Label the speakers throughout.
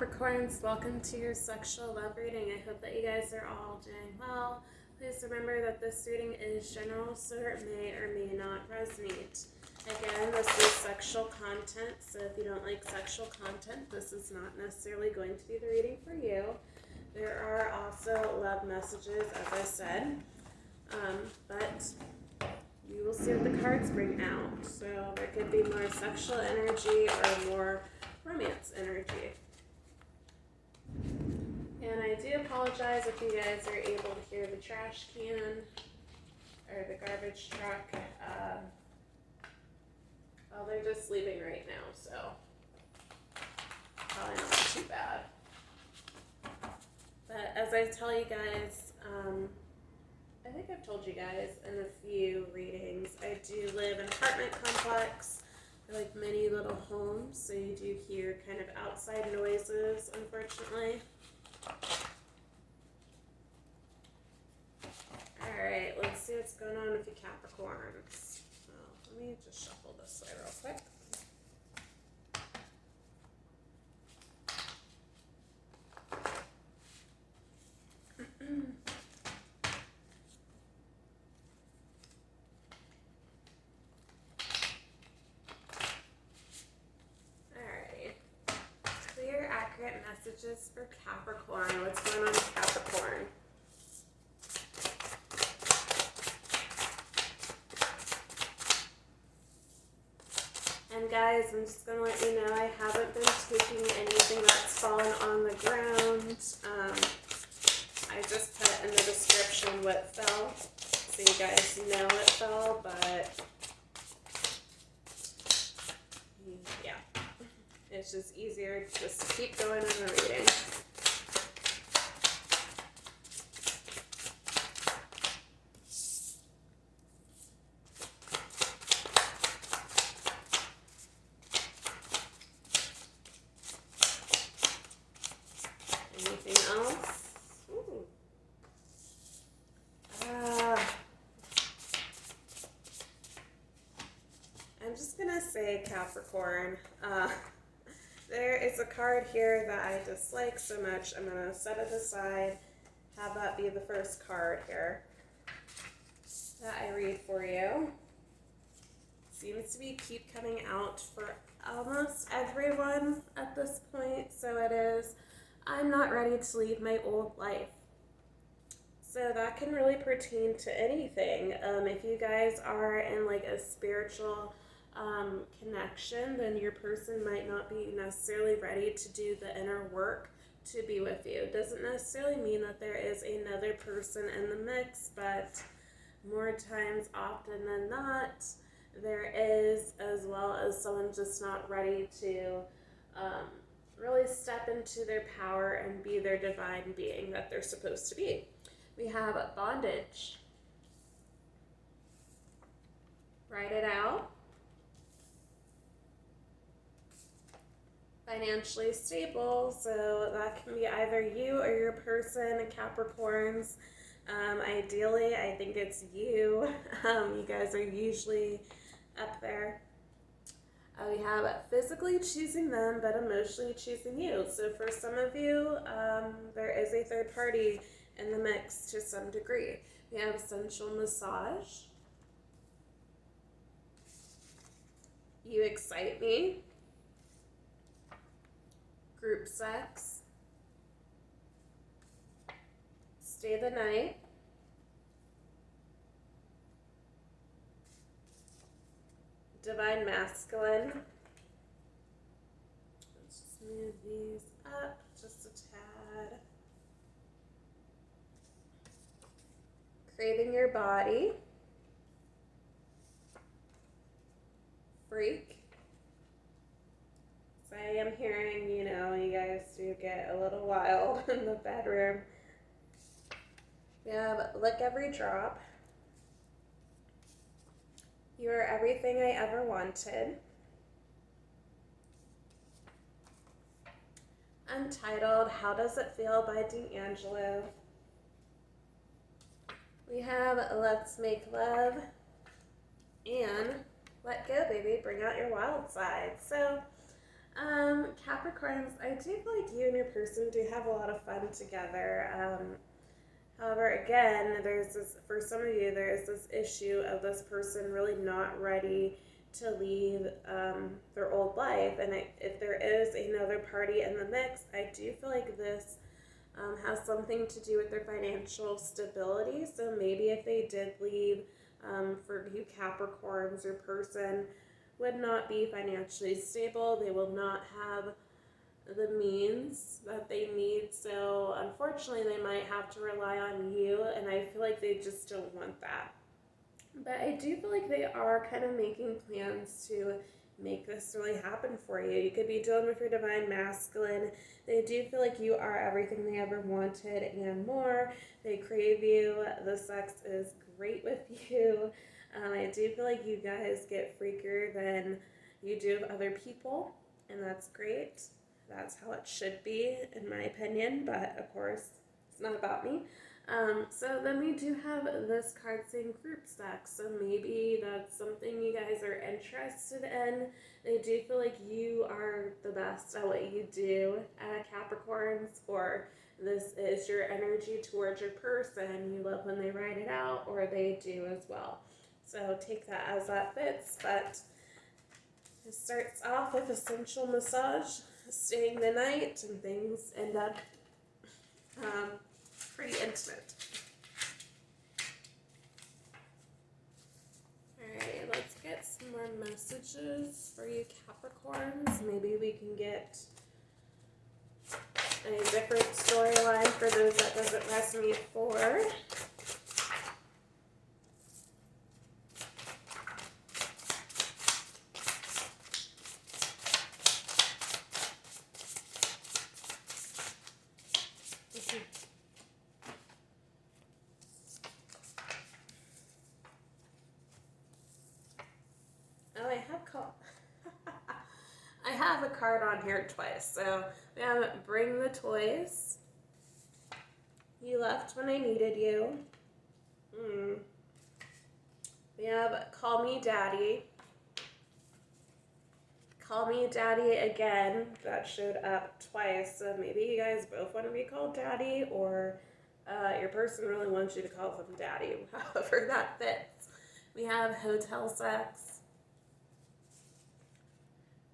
Speaker 1: Capricorns, welcome to your sexual love reading. I hope that you guys are all doing well. Please remember that this reading is general, so it may or may not resonate. Again, this is sexual content, so if you don't like sexual content, this is not necessarily going to be the reading for you. There are also love messages, as I said, but we will see what the cards bring out. So there could be more sexual energy or more romance energy. And I do apologize if you guys are able to hear the trash can or the garbage truck. Well, they're just leaving right now, so probably not too bad. But as I tell you guys, I think I've told you guys in a few readings, I do live in an apartment complex. They're like many little homes, so you do hear kind of outside noises, unfortunately. Alright, let's see what's going on with the Capricorns. Let me just shuffle this way real quick. Messages for Capricorn. What's going on with Capricorn? And guys, I'm just going to let you know I haven't been taking anything that's fallen on the ground. I just put in the description what fell, so you guys know it fell, but yeah. It's just easier just to keep going in the reading. Anything else? Ooh. I'm just going to say Capricorn. There is a card here that I dislike so much. I'm going to set it aside, have that be the first card here that I read for you. Seems to keep coming out for almost everyone at this point, so it is, I'm not ready to leave my old life. So that can really pertain to anything. If you guys are in like a spiritual connection, then your person might not be necessarily ready to do the inner work to be with you. It doesn't necessarily mean that there is another person in the mix, but more times often than not, there is, as well as someone just not ready to really step into their power and be their divine being that they're supposed to be. We have bondage. Write it out. Financially stable, so that can be either you or your person, Capricorns. Ideally, I think it's you. You guys are usually up there. We have physically choosing them, but emotionally choosing you. So for some of you, there is a third party in the mix to some degree. We have sensual massage. You excite me. Group sex. Stay the night. Divine masculine. Let's just move these up just a tad. Craving your body. Freak. So I am hearing, you guys do get a little wild in the bedroom. We have lick every drop. You are everything I ever wanted. Untitled, How Does It Feel by D'Angelo. We have Let's Make Love and Let Go, Baby, Bring Out Your Wild Side. So Capricorns, I do feel like you and your person do have a lot of fun together. However, again, there's this, for some of you, there's this issue of this person really not ready to leave their old life. And if there is another party in the mix, I do feel like this has something to do with their financial stability. So maybe if they did leave, for you Capricorns, your person would not be financially stable. They will not have the means that they need. So unfortunately, they might have to rely on you, and I feel like they just don't want that. But I do feel like they are kind of making plans to make this really happen for you. You could be dealing with your divine masculine. They do feel like you are everything they ever wanted and more. They crave you. The sex is great with you. I do feel like you guys get freakier than you do of other people, and that's great. That's how it should be, in my opinion, but of course, it's not about me. So then we do have this card saying group sex, so maybe that's something you guys are interested in. They do feel like you are the best at what you do, Capricorns, or this is your energy towards your person. You love when they write it out, or they do as well. So take that as that fits, but it starts off with a sensual massage, staying the night, and things end up pretty intimate. Alright, let's get some more messages for you Capricorns. Maybe we can get a different storyline for those that doesn't resonate for. Oh, I have a card on here twice. So we have Bring the Toys. You left when I needed you. We have Call Me Daddy. Call Me Daddy again. That showed up twice. So maybe you guys both want to be called Daddy, or your person really wants you to call them Daddy. However that fits. We have Hotel Sex.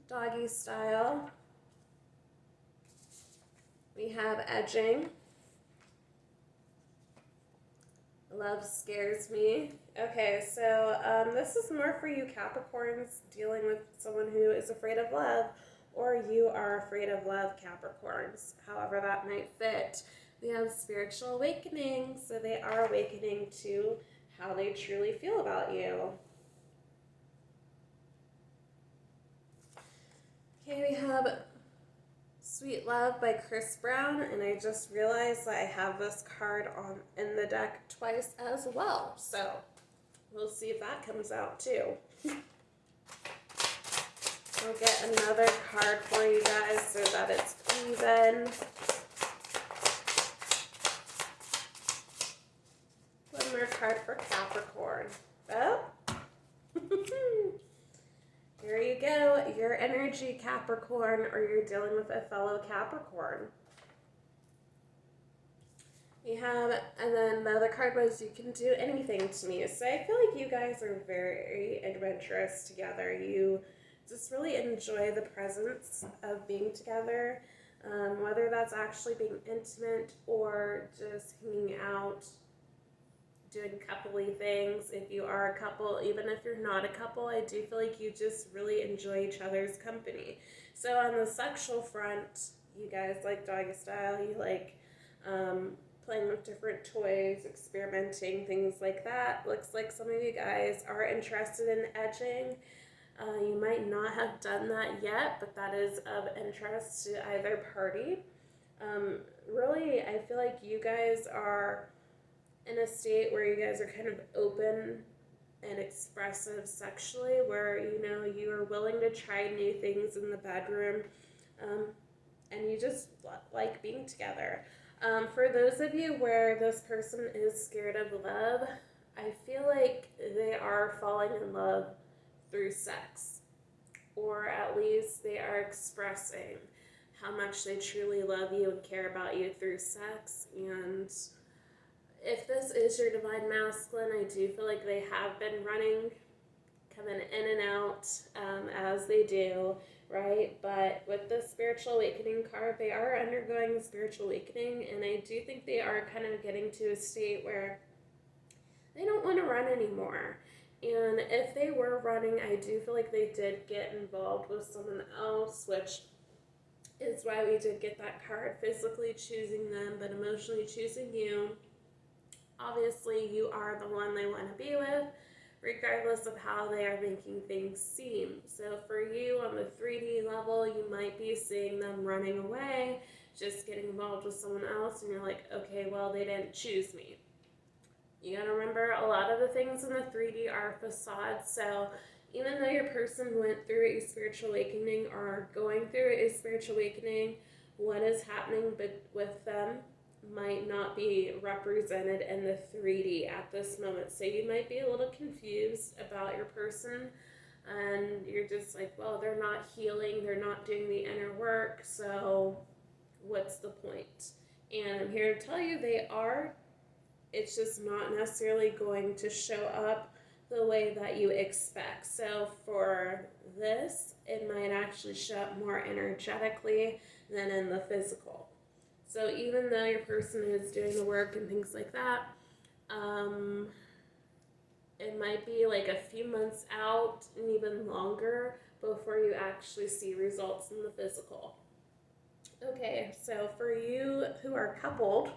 Speaker 1: Doggy Style. We have Edging. Love Scares Me. Okay, so this is more for you Capricorns dealing with someone who is afraid of love, or you are afraid of love, Capricorns. However that might fit. We have Spiritual Awakening, so they are awakening to how they truly feel about you. Okay, we have Sweet Love by Chris Brown, and I just realized that I have this card in the deck twice as well, so we'll see if that comes out too. I'll get another card for you guys so that it's even. One more card for Capricorn. Oh. Here you go, your energy Capricorn, or you're dealing with a fellow Capricorn. We have, and then the other card was You Can Do Anything to Me. So I feel like you guys are very adventurous together. You just really enjoy the presence of being together, whether that's actually being intimate or just hanging out, doing coupley things. If you are a couple, even if you're not a couple, I do feel like you just really enjoy each other's company. So on the sexual front, you guys like doggy style, you like playing with different toys, experimenting, things like that. Looks like some of you guys are interested in edging. You might not have done that yet, but that is of interest to either party. Really, I feel like you guys are in a state where you guys are kind of open and expressive sexually, where you are willing to try new things in the bedroom, and you just like being together. For those of you where this person is scared of love, I feel like they are falling in love through sex, or at least they are expressing how much they truly love you and care about you through sex. And if this is your divine masculine, I do feel like they have been running, coming in and out as they do, right? But with the spiritual awakening card, they are undergoing a spiritual awakening, and I do think they are kind of getting to a state where they don't want to run anymore. And if they were running, I do feel like they did get involved with someone else, which is why we did get that card, physically choosing them, but emotionally choosing you. Obviously, you are the one they want to be with, regardless of how they are making things seem. So for you on the 3D level, you might be seeing them running away, just getting involved with someone else, and you're like, okay, well, they didn't choose me. You gotta remember, a lot of the things in the 3D are facades, so even though your person went through a spiritual awakening or are going through a spiritual awakening, what is happening with them might not be represented in the 3D at this moment. So you might be a little confused about your person, and you're just like, well, they're not healing, they're not doing the inner work, so what's the point? And I'm here to tell you they are. It's just not necessarily going to show up the way that you expect. So for this, it might actually show up more energetically than in the physical. So even though your person is doing the work and things like that, it might be like a few months out and even longer before you actually see results in the physical. Okay, so for you who are coupled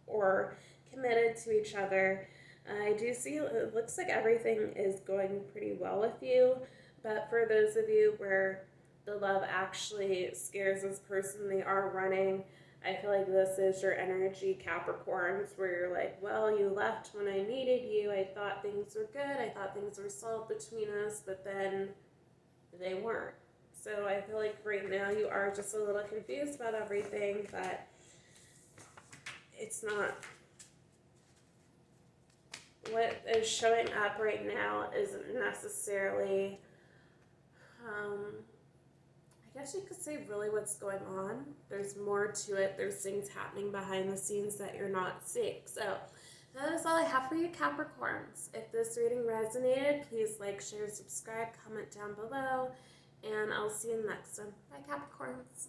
Speaker 1: or committed to each other, I do see it looks like everything is going pretty well with you, but for those of you where the love actually scares this person, they are running, I feel like this is your energy, Capricorns, where you're like, well, you left when I needed you, I thought things were good, I thought things were solved between us, but then they weren't. So I feel like right now you are just a little confused about everything, but it's not. What is showing up right now isn't necessarily, I guess you could say really what's going on. There's more to it. There's things happening behind the scenes that you're not seeing. So that is all I have for you, Capricorns. If this reading resonated, please like, share, subscribe, comment down below, and I'll see you in the next one. Bye, Capricorns.